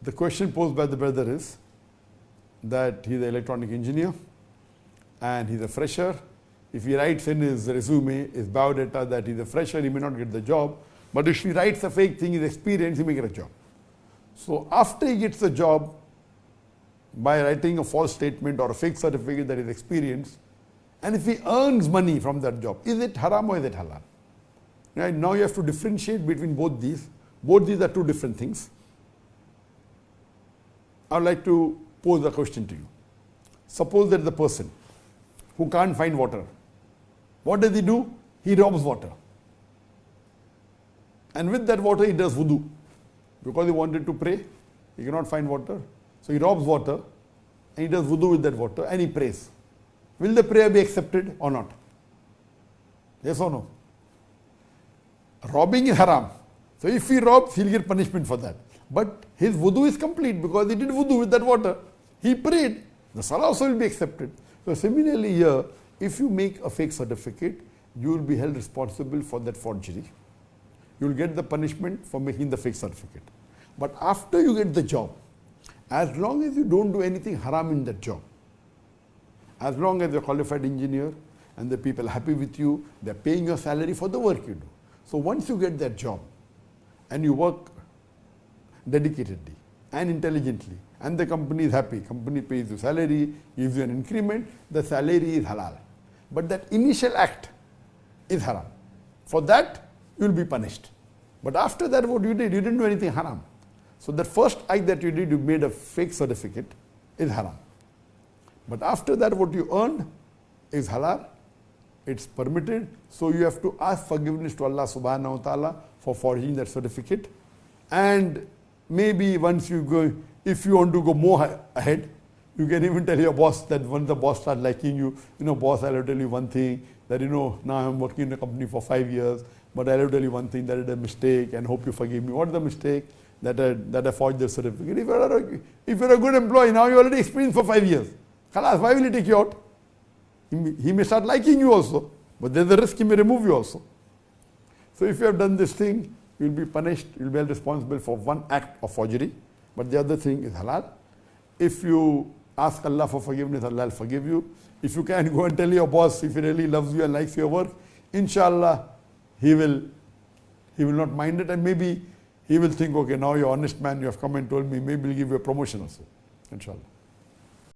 The question posed by the brother is that he's an electronic engineer and he's a fresher. If he writes in his resume, his biodata that he's a fresher, he may not get the job. But if he writes a fake thing, his experience, he may get a job. So after he gets the job, by writing a false statement or a fake certificate that is experienced, and if he earns money from that job, is it haram or is it halal? Right? Now you have to differentiate between both these. Both these are two different things. I would like to pose a question to you. Suppose there is a person who can't find water. What does he do? He robs water. And with that water he does wudu. Because he wanted to pray, he cannot find water. So he robs water and he does wudu with that water and he prays. Will the prayer be accepted or not? Yes or no? Robbing is haram. So if he robs, he'll get punishment for that. But his wudu is complete because he did wudu with that water. He prayed. The salah also will be accepted. So similarly here, if you make a fake certificate, you will be held responsible for that forgery. You will get the punishment for making the fake certificate. But after you get the job, as long as you don't do anything haram in that job, as long as you're a qualified engineer and the people are happy with you, they're paying your salary for the work you do. So once you get that job and you work dedicatedly and intelligently and the company is happy, company pays you salary, gives you an increment, the salary is halal. But that initial act is haram. For that, you will be punished. But after that, what you did? You didn't do anything haram. So the first act that you did, you made a fake certificate, is haram. But after that, what you earned is halal. It's permitted. So you have to ask forgiveness to Allah subhanahu wa ta'ala for forging that certificate. And maybe once you go, if you want to go more ahead, you can even tell your boss that when the boss starts liking you, boss, I'll tell you one thing, that now I'm working in a company for 5 years, but I'll tell you one thing, that is a mistake and hope you forgive me. What's the mistake? That I forged the certificate. If you're a good employee, now you already experienced for 5 years. Khalas, why will he take you out? He may start liking you also, but there's a risk he may remove you also. So if you have done this thing, you will be punished, you will be held responsible for one act of forgery, but the other thing is halal. If you ask Allah for forgiveness, Allah will forgive you. If you can go and tell your boss, if he really loves you and likes your work, inshallah, he will not mind it, and maybe he will think, okay, now you're an honest man, you have come and told me, maybe he'll give you a promotion also, inshallah.